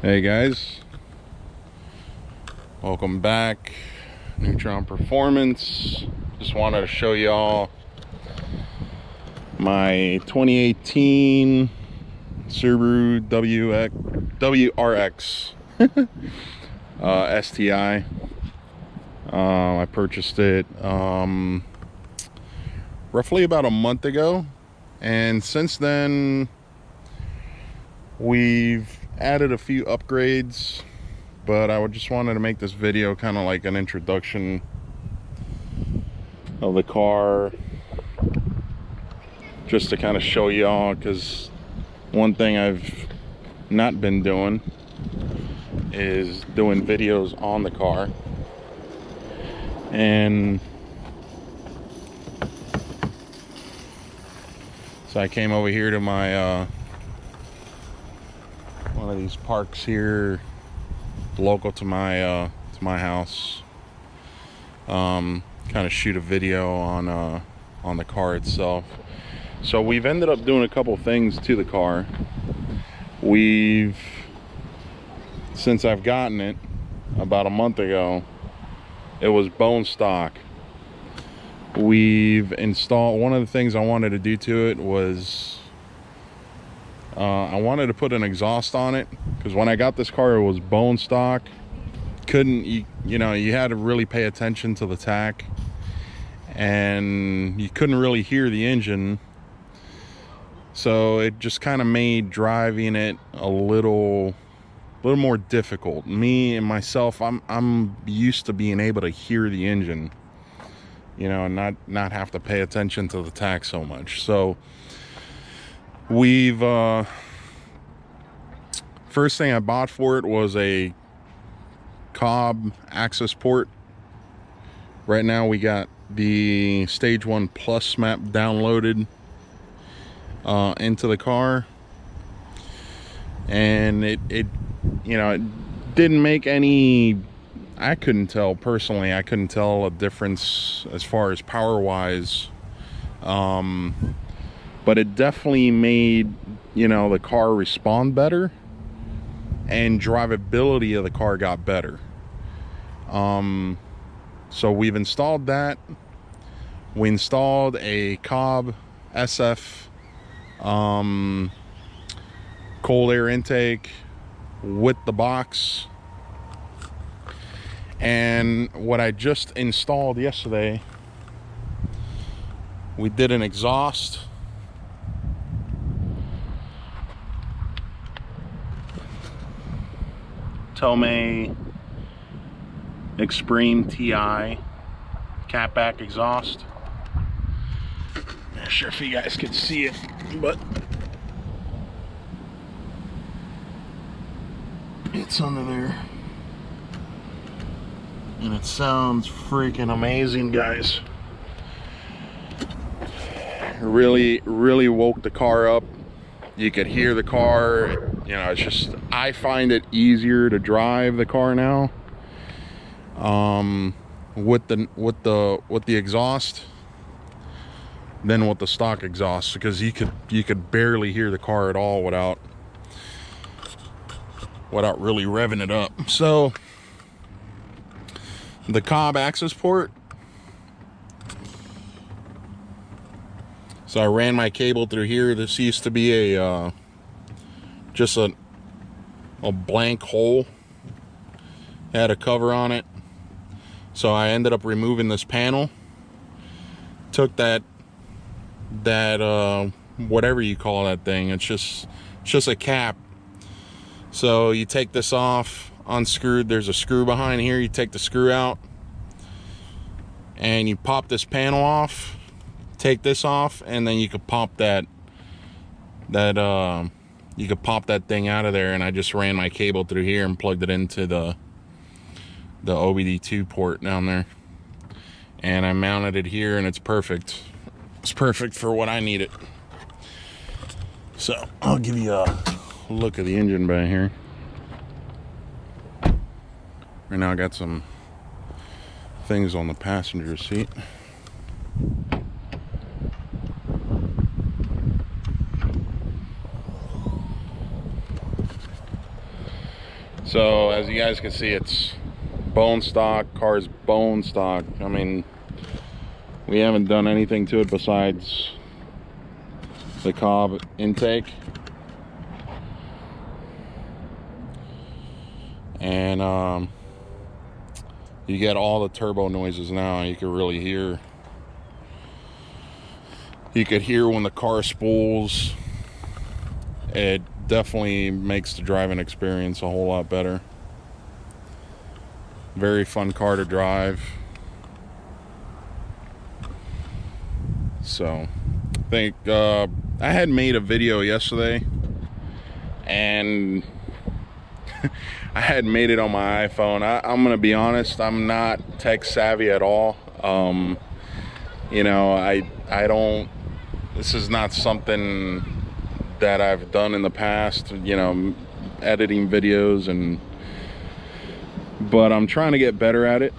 Hey guys, welcome back. Neutron Performance. Just wanted to show y'all my 2018 Subaru WRX STI. I purchased it roughly about a month ago, and since then we've added a few upgrades, but I just wanted to make this video kind of like an introduction of the car, just to kind of show y'all, because one thing I've not been doing is doing videos on the car. And so I came over here to my one of these parks here local to my house, kind of shoot a video on the car itself. So we've ended up doing a couple things to the car. Since I've gotten it about a month ago, it was bone stock. We've installed, one of the things I wanted to do to it was I wanted to put an exhaust on it, because when I got this car it was bone stock. You had to really pay attention to the tach, and you couldn't really hear the engine, so it just kind of made driving it a little more difficult. Me and myself, I'm used to being able to hear the engine, and not have to pay attention to the tach so much. So we've first thing I bought for it was a Cobb access port. Right now we got the Stage 1 Plus map downloaded into the car, and it didn't make any, I couldn't tell a difference as far as power wise, but it definitely made the car respond better, and drivability of the car got better. So we've installed that. We installed a Cobb SF cold air intake with the box, and what I just installed yesterday, we did an exhaust. Tomei Extreme TI Catback exhaust. Not sure if you guys could see it, but it's under there, and it sounds freaking amazing, guys. Really woke the car up. You could hear the car. It's just, I find it easier to drive the car now with the exhaust than with the stock exhaust, because you could barely hear the car at all without really revving it up. So the Cobb access port, so I ran my cable through here. This used to be a just a blank hole, had a cover on it, so I ended up removing this panel. Took that whatever you call that thing, it's just a cap. So you take this off, unscrewed, there's a screw behind here, you take the screw out and you pop this panel off, take this off, and then you could pop that thing out of there. And I just ran my cable through here and plugged it into the OBD2 port down there, and I mounted it here, and it's perfect. It's perfect for what I need it. So I'll give you a look at the engine bay here. Right now I got some things on the passenger seat. So as you guys can see, it's bone stock. Car's bone stock. I mean, we haven't done anything to it besides the Cobb intake. And you get all the turbo noises now. You can really hear. You could hear when the car spools. It definitely makes the driving experience a whole lot better. Very fun car to drive. So I think I had made a video yesterday, and I had made it on my iPhone. I'm gonna be honest, I'm not tech savvy at all. You know, I don't, this is not something that I've done in the past, you know, editing videos, but I'm trying to get better at it,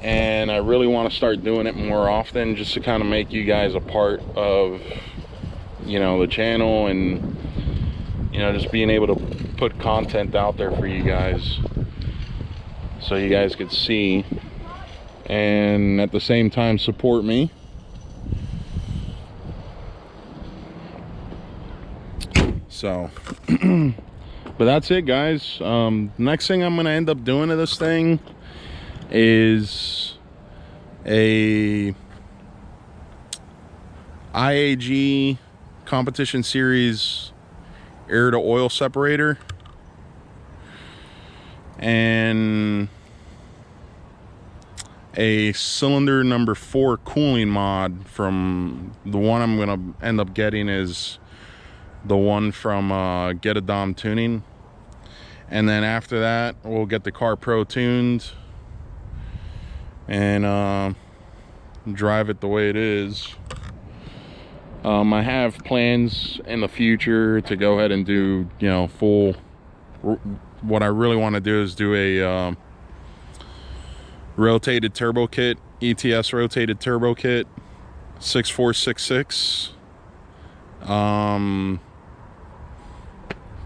and I really want to start doing it more often, just to kind of make you guys a part of, you know, the channel, and, you know, just being able to put content out there for you guys so you guys could see, and at the same time support me. So but that's it, guys. Next thing I'm gonna end up doing to this thing is a IAG competition series air to oil separator, and a cylinder number 4 cooling mod. From the one I'm gonna end up getting is the one from Get a Dom Tuning, and then after that we'll get the car pro tuned and drive it the way it is. I have plans in the future to go ahead and do, you know, full, what I really want to do is do a rotated turbo kit, ETS rotated turbo kit, 6466.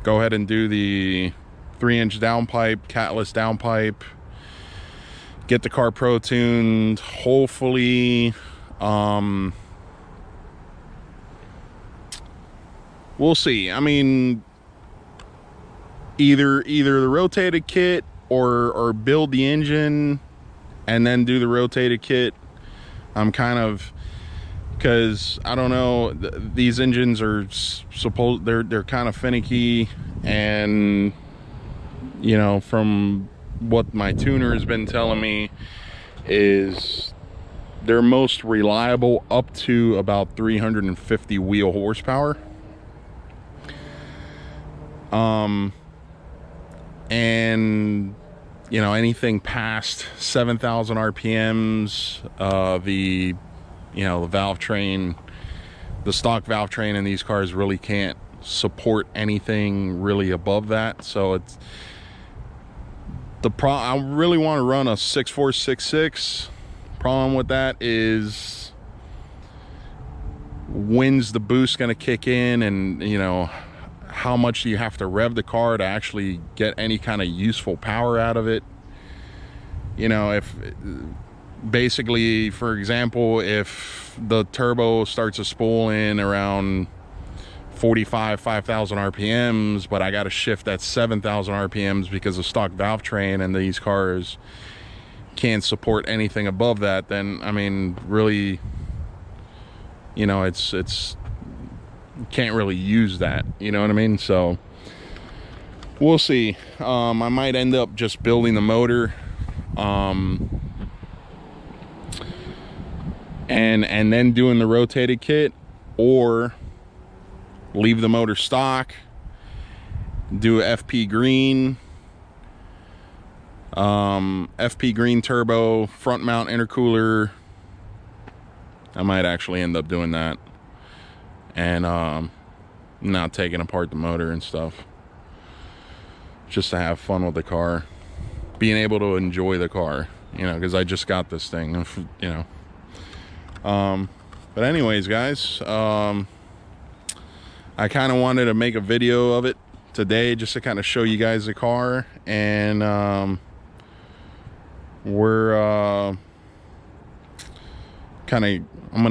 Go ahead and do the 3-inch downpipe, catless downpipe, get the car pro tuned, hopefully. We'll see. I mean, either the rotated kit or build the engine and then do the rotated kit. I'm kind of, because I don't know, these engines are they're kind of finicky, and, you know, from what my tuner has been telling me, is they're most reliable up to about 350 wheel horsepower. And, you know, anything past 7,000 RPMs, the valve train, the stock valve train in these cars really can't support anything really above that. So it's I really want to run a 6466. Problem with that is, when's the boost going to kick in, and, you know, how much do you have to rev the car to actually get any kind of useful power out of it? You know, if basically, for example, if the turbo starts to spool in around 5,000 RPMs, but I got to shift at 7,000 RPMs because of stock valve train, and these cars can't support anything above that, then, I mean, really, you know, it's can't really use that, you know what I mean? So we'll see. I might end up just building the motor, and then doing the rotated kit, or leave the motor stock, do a FP green, FP green turbo, front mount intercooler. I might actually end up doing that, and not taking apart the motor and stuff, just to have fun with the car, being able to enjoy the car, you know, because I just got this thing, you know. But anyways, guys, I kind of wanted to make a video of it today just to kind of show you guys the car. And I'm gonna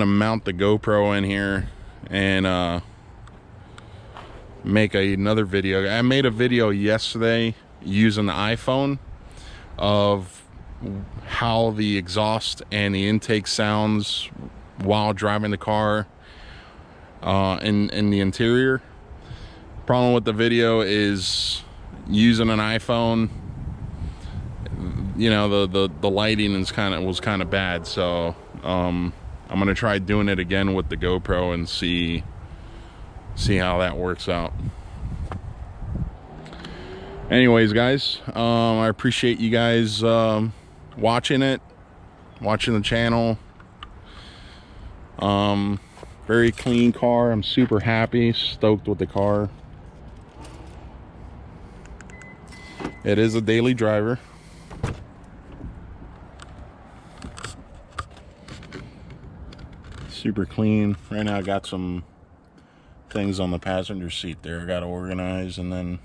mount the GoPro in here and make another video. I made a video yesterday using the iPhone of how the exhaust and the intake sounds while driving the car in the interior. Problem with the video is using an iPhone, you know, the lighting is was kind of bad. So I'm gonna try doing it again with the GoPro and see how that works out. Anyways, guys, I appreciate you guys watching the channel. Very clean car. I'm super happy, stoked with the car. It is a daily driver. Super clean. Right now I got some things on the passenger seat there I gotta organize, and then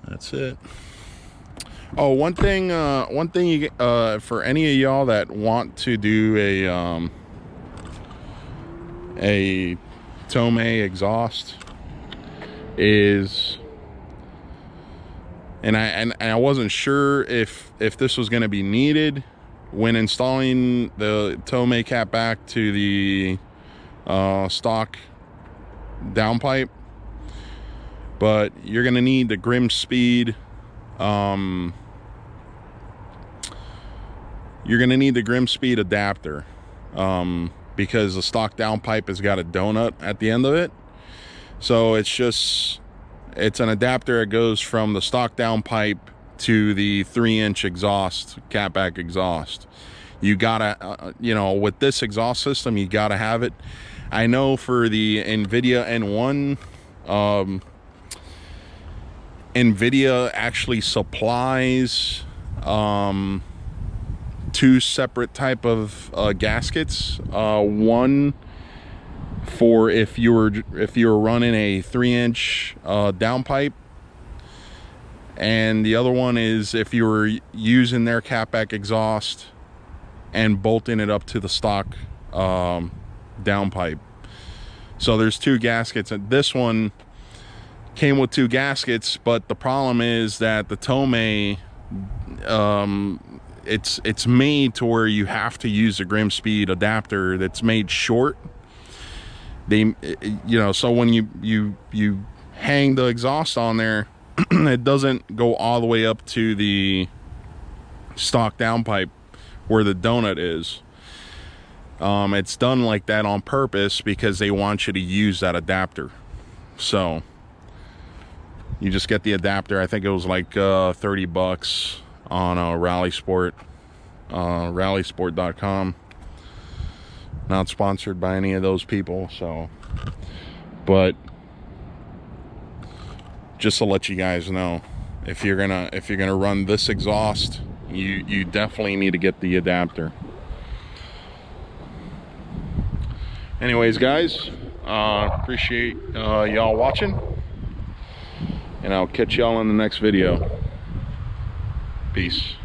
that's it. Oh, one thing you for any of y'all that want to do a Tomei exhaust is, and I wasn't sure if this was going to be needed when installing the Tomei Catback to the stock downpipe, but you're going to need the Grim Speed. You're going to need the Grim Speed adapter because the stock downpipe has got a donut at the end of it. So it's an adapter that goes from the stock downpipe to the 3-inch exhaust, Catback exhaust. You gotta, you know, with this exhaust system, you gotta have it. I know for the NVIDIA N1, NVIDIA actually supplies two separate type of gaskets. One for if you were running a 3-inch downpipe, and the other one is if you were using their Catback exhaust and bolting it up to the stock downpipe. So there's two gaskets, and this one came with two gaskets, but the problem is that the Tomei, it's made to where you have to use a Grim Speed adapter that's made short. They, you know, so when you hang the exhaust on there, it doesn't go all the way up to the stock downpipe where the donut is. It's done like that on purpose because they want you to use that adapter. So you just get the adapter. I think it was like 30 bucks on rallysport.com. Not sponsored by any of those people, so, but just to let you guys know, if you're gonna run this exhaust, you definitely need to get the adapter. Anyways, guys, appreciate y'all watching, and I'll catch y'all in the next video. Peace.